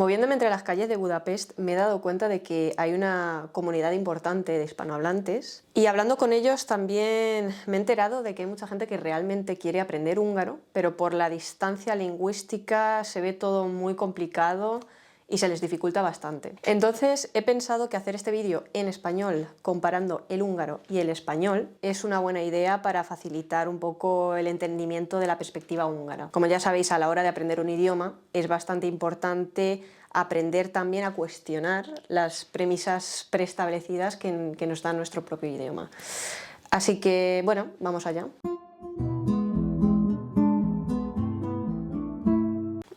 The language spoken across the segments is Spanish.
Moviéndome entre las calles de Budapest me he dado cuenta de que hay una comunidad importante de hispanohablantes y hablando con ellos también me he enterado de que hay mucha gente que realmente quiere aprender húngaro, pero por la distancia lingüística se ve todo muy complicado y se les dificulta bastante. Entonces he pensado que hacer este vídeo en español comparando el húngaro y el español es una buena idea para facilitar un poco el entendimiento de la perspectiva húngara. Como ya sabéis, a la hora de aprender un idioma es bastante importante aprender también a cuestionar las premisas preestablecidas que nos da nuestro propio idioma. Así que, bueno, vamos allá.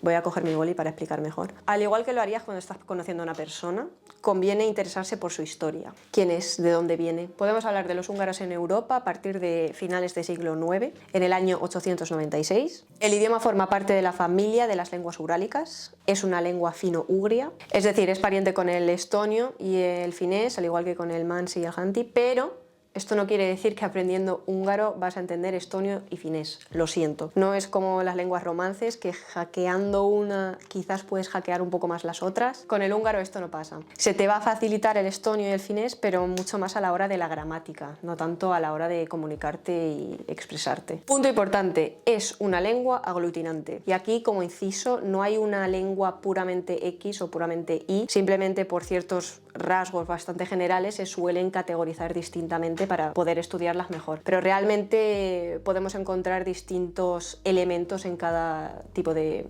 Voy a coger mi boli para explicar mejor. Al igual que lo harías cuando estás conociendo a una persona, conviene interesarse por su historia. ¿Quién es? ¿De dónde viene? Podemos hablar de los húngaros en Europa a partir de finales del siglo IX, en el año 896. El idioma forma parte de la familia de las lenguas urálicas. Es una lengua fino-ugria, es decir, es pariente con el estonio y el finés, al igual que con el mansi y el hanti, pero esto no quiere decir que aprendiendo húngaro vas a entender estonio y finés, lo siento. No es como las lenguas romances, que hackeando una quizás puedes hackear un poco más las otras. Con el húngaro esto no pasa. Se te va a facilitar el estonio y el finés, pero mucho más a la hora de la gramática, no tanto a la hora de comunicarte y expresarte. Punto importante, es una lengua aglutinante. Y aquí, como inciso, no hay una lengua puramente X o puramente Y, simplemente por ciertos rasgos bastante generales se suelen categorizar distintamente para poder estudiarlas mejor. Pero realmente podemos encontrar distintos elementos en cada tipo de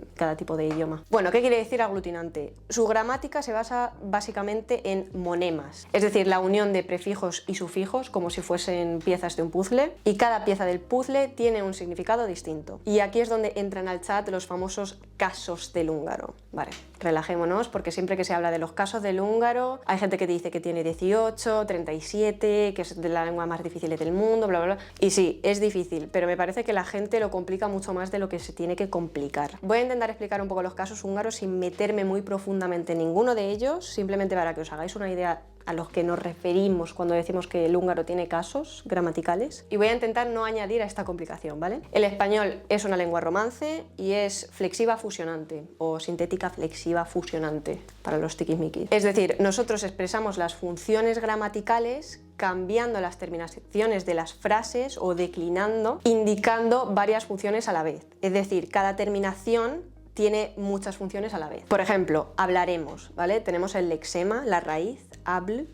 idioma. Bueno, ¿qué quiere decir aglutinante? Su gramática se basa básicamente en monemas, es decir, la unión de prefijos y sufijos como si fuesen piezas de un puzzle, y cada pieza del puzzle tiene un significado distinto. Y aquí es donde entran al chat los famosos casos del húngaro. Vale, relajémonos porque siempre que se habla de los casos del húngaro hay gente que dice que tiene 18, 37, que es de la lengua más difícil del mundo, bla, bla, bla. Y sí, es difícil, pero me parece que la gente lo complica mucho más de lo que se tiene que complicar. Voy a intentar explicar un poco los casos húngaros sin meterme muy profundamente en ninguno de ellos, simplemente para que os hagáis una idea a los que nos referimos cuando decimos que el húngaro tiene casos gramaticales, y voy a intentar no añadir a esta complicación, ¿vale? El español es una lengua romance y es flexiva fusionante o sintética flexiva fusionante para los tiquismiquis. Es decir, nosotros expresamos las funciones gramaticales cambiando las terminaciones de las frases o declinando, indicando varias funciones a la vez. Es decir, cada terminación tiene muchas funciones a la vez. Por ejemplo, hablaremos, ¿vale? Tenemos el lexema, la raíz, habl,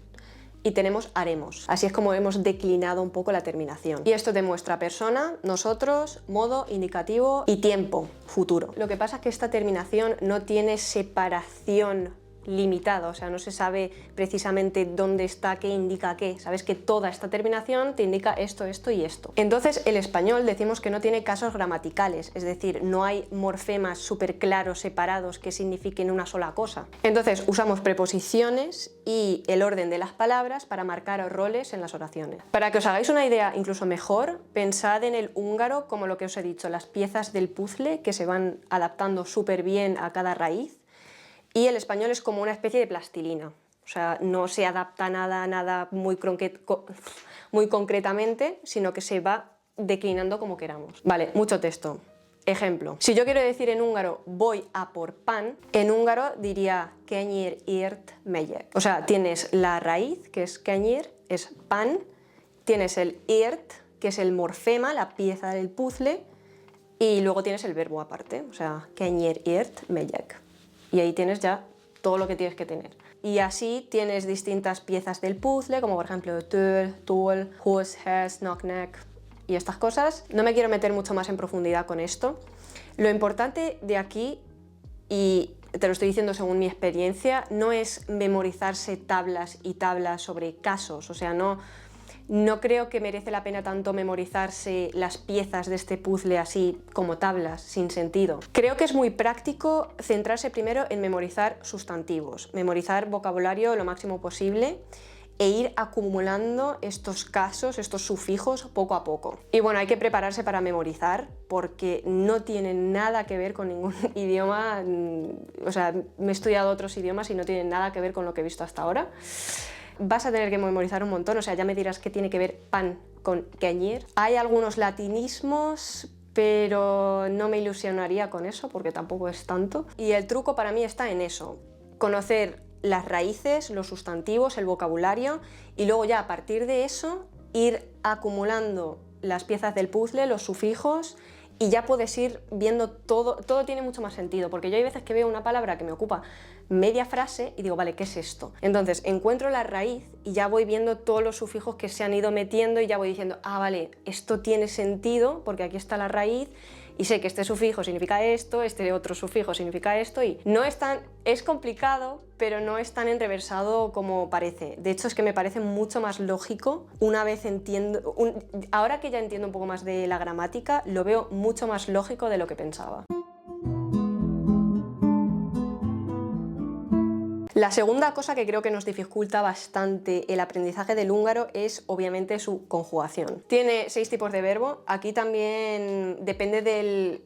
y tenemos haremos. Así es como hemos declinado un poco la terminación. Y esto demuestra persona, nosotros, modo, indicativo y tiempo, futuro. Lo que pasa es que esta terminación no tiene separación limitado, o sea, no se sabe precisamente dónde está, qué indica qué. Sabes que toda esta terminación te indica esto, esto y esto. Entonces, el español decimos que no tiene casos gramaticales, es decir, no hay morfemas súper claros, separados, que signifiquen una sola cosa. Entonces, usamos preposiciones y el orden de las palabras para marcar roles en las oraciones. Para que os hagáis una idea incluso mejor, pensad en el húngaro como lo que os he dicho, las piezas del puzzle que se van adaptando súper bien a cada raíz. Y el español es como una especie de plastilina, o sea, no se adapta nada muy concretamente, sino que se va declinando como queramos. Vale, mucho texto. Ejemplo, si yo quiero decir en húngaro voy a por pan, en húngaro diría kenyérért megyek. O sea, tienes la raíz, que es kenyér, es pan, tienes el ért, que es el morfema, la pieza del puzzle, y luego tienes el verbo aparte, o sea, kenyérért megyek. Y ahí tienes ya todo lo que tienes que tener. Y así tienes distintas piezas del puzzle, como por ejemplo töl, tol, hos, hes, knock, neck y estas cosas. No me quiero meter mucho más en profundidad con esto. Lo importante de aquí, y te lo estoy diciendo según mi experiencia, no es memorizarse tablas y tablas sobre casos, o sea, no creo que merece la pena tanto memorizarse las piezas de este puzzle así como tablas, sin sentido. Creo que es muy práctico centrarse primero en memorizar sustantivos, memorizar vocabulario lo máximo posible e ir acumulando estos casos, estos sufijos poco a poco. Y bueno, hay que prepararse para memorizar porque no tienen nada que ver con ningún idioma, o sea, me he estudiado otros idiomas y no tienen nada que ver con lo que he visto hasta ahora. Vas a tener que memorizar un montón, o sea, ya me dirás qué tiene que ver pan con kenyér. Hay algunos latinismos, pero no me ilusionaría con eso porque tampoco es tanto. Y el truco para mí está en eso, conocer las raíces, los sustantivos, el vocabulario y luego ya a partir de eso ir acumulando las piezas del puzzle, los sufijos y ya puedes ir viendo todo tiene mucho más sentido, porque yo hay veces que veo una palabra que me ocupa media frase y digo, vale, ¿qué es esto? Entonces encuentro la raíz y ya voy viendo todos los sufijos que se han ido metiendo y ya voy diciendo, ah, vale, esto tiene sentido porque aquí está la raíz y sé que este sufijo significa esto, este otro sufijo significa esto y no es tan... es complicado, pero no es tan enreversado como parece. De hecho, es que me parece mucho más lógico una vez entiendo... ahora que ya entiendo un poco más de la gramática, lo veo mucho más lógico de lo que pensaba. La segunda cosa que creo que nos dificulta bastante el aprendizaje del húngaro es obviamente su conjugación. Tiene 6 tipos de verbo, aquí también depende del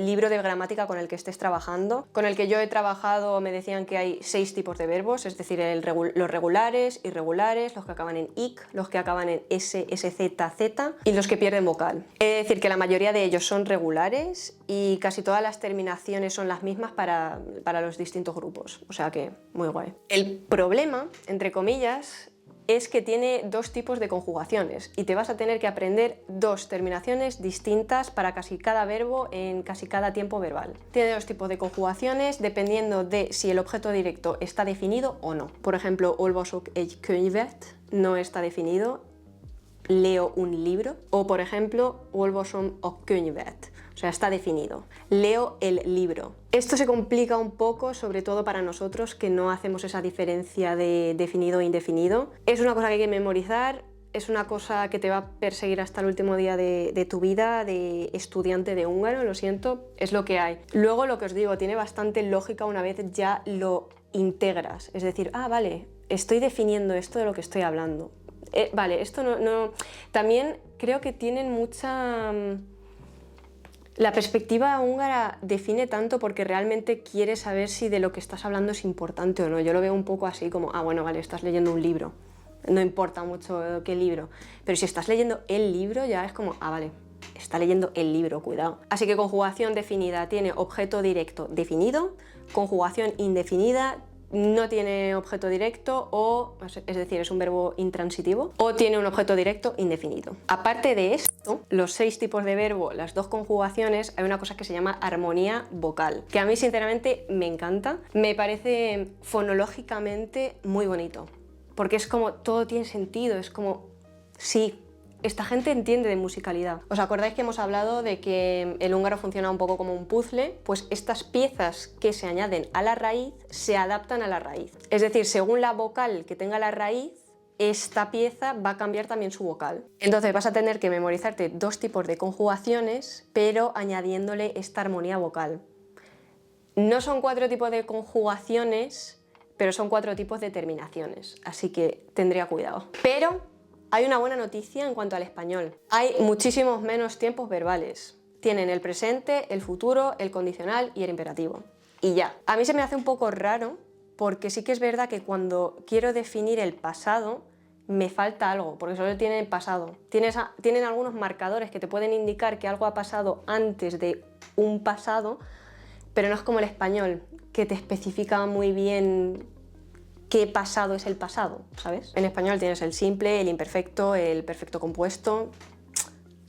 libro de gramática con el que estés trabajando. Con el que yo he trabajado me decían que hay 6 tipos de verbos, es decir, los regulares, irregulares, los que acaban en ic, los que acaban en s, sz, z y los que pierden vocal. Es decir, que la mayoría de ellos son regulares y casi todas las terminaciones son las mismas para los distintos grupos, o sea que muy guay. El problema, entre comillas, es que tiene 2 tipos de conjugaciones y te vas a tener que aprender 2 terminaciones distintas para casi cada verbo en casi cada tiempo verbal. Tiene 2 tipos de conjugaciones dependiendo de si el objeto directo está definido o no. Por ejemplo, olvasok egy könyvet no está definido, leo un libro, o por ejemplo, olvasom a könyvet, o sea, está definido, leo el libro. Esto se complica un poco, sobre todo para nosotros que no hacemos esa diferencia de definido e indefinido. Es una cosa que hay que memorizar, es una cosa que te va a perseguir hasta el último día de tu vida de estudiante de húngaro, lo siento, es lo que hay. Luego, lo que os digo, tiene bastante lógica una vez ya lo integras, es decir, ah, vale, estoy definiendo esto de lo que estoy hablando. Vale, esto no... También creo que tienen mucha... La perspectiva húngara define tanto porque realmente quiere saber si de lo que estás hablando es importante o no. Yo lo veo un poco así como, ah, bueno, vale, estás leyendo un libro. No importa mucho qué libro. Pero si estás leyendo el libro ya es como, ah, vale, está leyendo el libro, cuidado. Así que conjugación definida tiene objeto directo definido, conjugación indefinida no tiene objeto directo o, es decir, es un verbo intransitivo, o tiene un objeto directo indefinido. Aparte de esto, los 6 tipos de verbo, las 2 conjugaciones, hay una cosa que se llama armonía vocal, que a mí sinceramente me encanta, me parece fonológicamente muy bonito, porque es como todo tiene sentido, es como, sí, esta gente entiende de musicalidad. ¿Os acordáis que hemos hablado de que el húngaro funciona un poco como un puzzle? Pues estas piezas que se añaden a la raíz se adaptan a la raíz. Es decir, según la vocal que tenga la raíz, esta pieza va a cambiar también su vocal. Entonces vas a tener que memorizarte 2 tipos de conjugaciones, pero añadiéndole esta armonía vocal. No son 4 tipos de conjugaciones, pero son 4 tipos de terminaciones, así que tendría cuidado. Pero hay una buena noticia en cuanto al español. Hay muchísimos menos tiempos verbales. Tienen el presente, el futuro, el condicional y el imperativo. Y ya. A mí se me hace un poco raro porque sí que es verdad que cuando quiero definir el pasado me falta algo, porque solo tienen el pasado. Tienen algunos marcadores que te pueden indicar que algo ha pasado antes de un pasado, pero no es como el español, que te especifica muy bien qué pasado es el pasado, ¿sabes? En español tienes el simple, el imperfecto, el perfecto compuesto.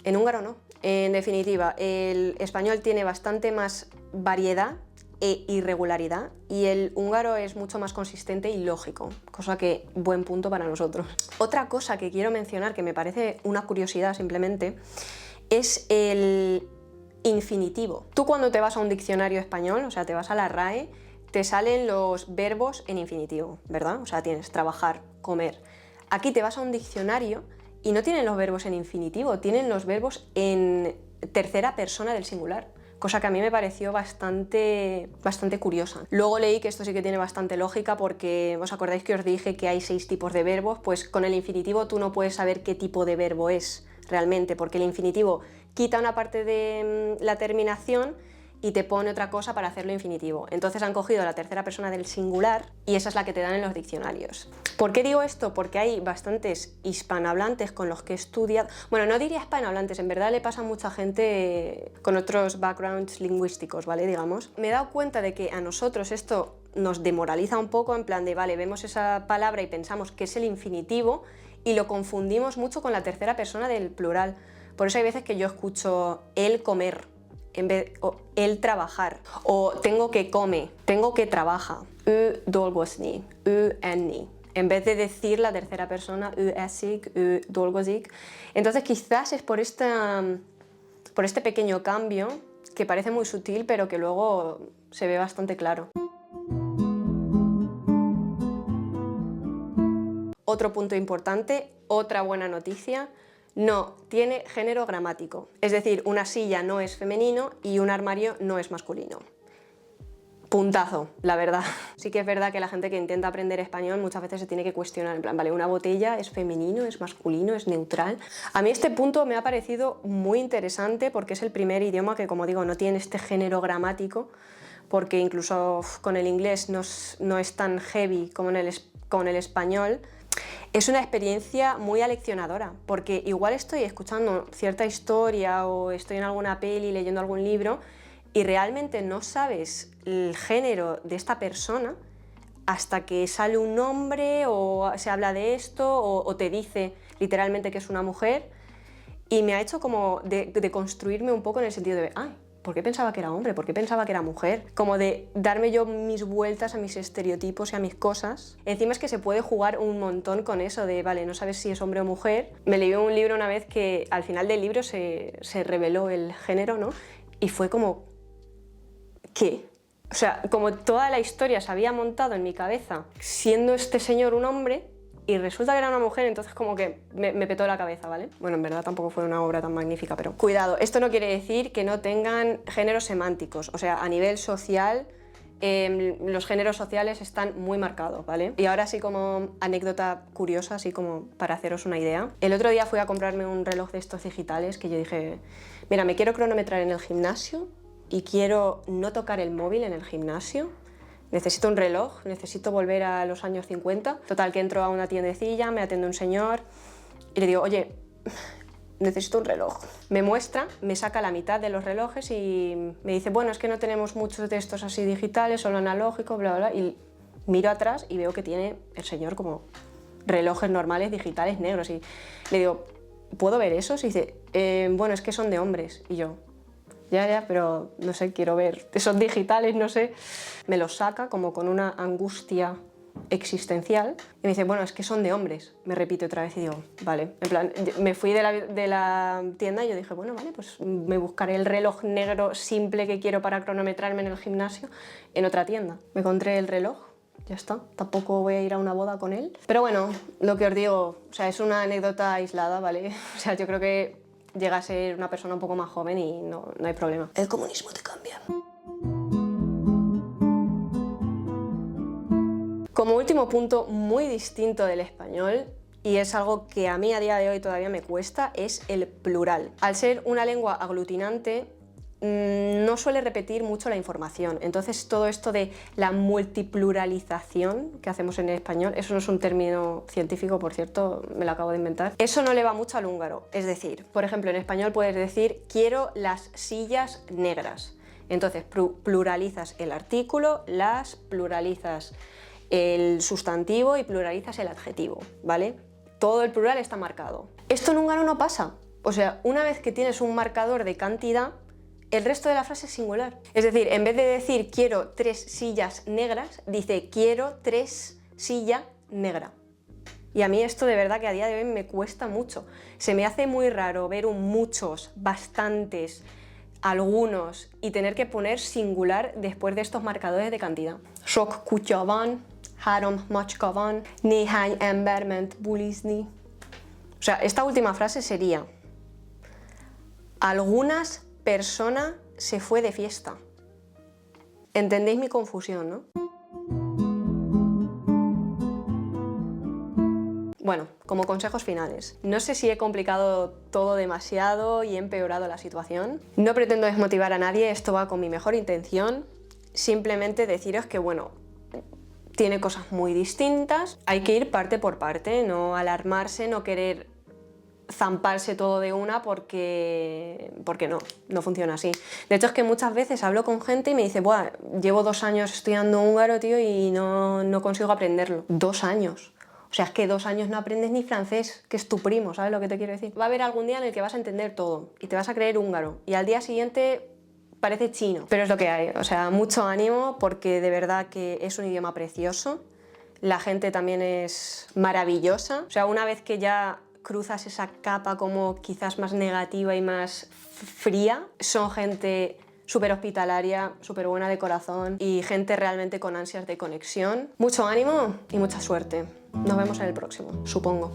En húngaro no. En definitiva, el español tiene bastante más variedad e irregularidad y el húngaro es mucho más consistente y lógico, cosa que buen punto para nosotros. Otra cosa que quiero mencionar, que me parece una curiosidad simplemente, es el infinitivo. Tú cuando te vas a un diccionario español, o sea, te vas a la RAE, te salen los verbos en infinitivo, ¿verdad? O sea, tienes trabajar, comer. Aquí te vas a un diccionario y no tienen los verbos en infinitivo, tienen los verbos en tercera persona del singular, cosa que a mí me pareció bastante curiosa. Luego leí que esto sí que tiene bastante lógica porque, ¿os acordáis que os dije que hay 6 tipos de verbos? Pues con el infinitivo tú no puedes saber qué tipo de verbo es realmente, porque el infinitivo quita una parte de la terminación y te pone otra cosa para hacerlo infinitivo. Entonces han cogido la tercera persona del singular y esa es la que te dan en los diccionarios. ¿Por qué digo esto? Porque hay bastantes hispanohablantes con los que he estudiado. Bueno, no diría hispanohablantes, en verdad le pasa a mucha gente con otros backgrounds lingüísticos, ¿vale? Digamos. Me he dado cuenta de que a nosotros esto nos demoraliza un poco, en plan de, vale, vemos esa palabra y pensamos que es el infinitivo y lo confundimos mucho con la tercera persona del plural. Por eso hay veces que yo escucho el comer, o el trabajar, o tengo que come, tengo que trabaja, dolgozni, enni, en vez de decir la tercera persona, esig, dolgozik. Entonces quizás es por este pequeño cambio que parece muy sutil, pero que luego se ve bastante claro. Otro punto importante, otra buena noticia, no tiene género gramático. Es decir, una silla no es femenino y un armario no es masculino. Puntazo, la verdad. Sí que es verdad que la gente que intenta aprender español muchas veces se tiene que cuestionar, en plan, vale, ¿una botella es femenino, es masculino, es neutral? A mí este punto me ha parecido muy interesante porque es el primer idioma que, como digo, no tiene este género gramático, porque incluso con el inglés no es tan heavy como con el español. Es una experiencia muy aleccionadora, porque igual estoy escuchando cierta historia o estoy en alguna peli, leyendo algún libro y realmente no sabes el género de esta persona hasta que sale un nombre o se habla de esto o te dice literalmente que es una mujer, y me ha hecho como de construirme un poco en el sentido de, ay, ¿por qué pensaba que era hombre? ¿Por qué pensaba que era mujer? Como de darme yo mis vueltas a mis estereotipos y a mis cosas. Encima es que se puede jugar un montón con eso de, vale, no sabes si es hombre o mujer. Me leí un libro una vez que al final del libro se reveló el género, ¿no? Y fue como, ¿qué? O sea, como toda la historia se había montado en mi cabeza siendo este señor un hombre, y resulta que era una mujer, entonces como que me petó la cabeza, ¿vale? Bueno, en verdad tampoco fue una obra tan magnífica, pero cuidado, esto no quiere decir que no tengan géneros semánticos, o sea, a nivel social, los géneros sociales están muy marcados, ¿vale? Y ahora sí, como anécdota curiosa, así como para haceros una idea. El otro día fui a comprarme un reloj de estos digitales que yo dije, mira, me quiero cronometrar en el gimnasio y quiero no tocar el móvil en el gimnasio. Necesito un reloj, necesito volver a los años 50. Total, que entro a una tiendecilla, me atiende un señor y le digo, oye, necesito un reloj. Me muestra, me saca la mitad de los relojes y me dice, bueno, es que no tenemos muchos de estos así digitales, solo analógicos, bla, bla, bla. Y miro atrás y veo que tiene el señor como relojes normales, digitales, negros. Y le digo, ¿puedo ver esos? Y dice, bueno, es que son de hombres. Y yo, ya, pero no sé, quiero ver, son digitales, no sé. Me los saca como con una angustia existencial y me dice, bueno, es que son de hombres. Me repite otra vez y digo, vale. En plan, me fui de la tienda y yo dije, bueno, vale, pues me buscaré el reloj negro simple que quiero para cronometrarme en el gimnasio en otra tienda. Me encontré el reloj, ya está. Tampoco voy a ir a una boda con él. Pero bueno, lo que os digo, o sea, es una anécdota aislada, ¿vale? O sea, yo creo que llega a ser una persona un poco más joven y no hay problema. El comunismo te cambia. Como último punto muy distinto del español, y es algo que a mí a día de hoy todavía me cuesta, es el plural. Al ser una lengua aglutinante, no suele repetir mucho la información. Entonces todo esto de la multipluralización que hacemos en el español, eso no es un término científico, por cierto, me lo acabo de inventar. Eso no le va mucho al húngaro. Es decir, por ejemplo, en español puedes decir quiero las sillas negras. Entonces pluralizas el artículo, las pluralizas el sustantivo y pluralizas el adjetivo, ¿vale? Todo el plural está marcado. Esto en húngaro no pasa. O sea, una vez que tienes un marcador de cantidad, el resto de la frase es singular. Es decir, en vez de decir quiero 3 sillas negras, dice quiero 3 silla negra. Y a mí esto de verdad que a día de hoy me cuesta mucho. Se me hace muy raro ver un muchos, bastantes, algunos y tener que poner singular después de estos marcadores de cantidad. Sok kutya van, három macska van, néhány ember ment bulizni. O sea, esta última frase sería: algunas personas se fue de fiesta. ¿Entendéis mi confusión, no? Bueno, como consejos finales. No sé si he complicado todo demasiado y he empeorado la situación. No pretendo desmotivar a nadie, esto va con mi mejor intención. Simplemente deciros que, bueno, tiene cosas muy distintas. Hay que ir parte por parte, no alarmarse, no querer zamparse todo de una porque no funciona así. De hecho, es que muchas veces hablo con gente y me dice, buah, llevo 2 años estudiando húngaro, tío, y no consigo aprenderlo. 2 años. O sea, es que 2 años no aprendes ni francés, que es tu primo, ¿sabes lo que te quiero decir? Va a haber algún día en el que vas a entender todo y te vas a creer húngaro y al día siguiente parece chino. Pero es lo que hay, o sea, mucho ánimo porque de verdad que es un idioma precioso. La gente también es maravillosa. O sea, una vez que ya cruzas esa capa como quizás más negativa y más fría, son gente súper hospitalaria, súper buena de corazón y gente realmente con ansias de conexión. Mucho ánimo y mucha suerte. Nos vemos en el próximo, supongo.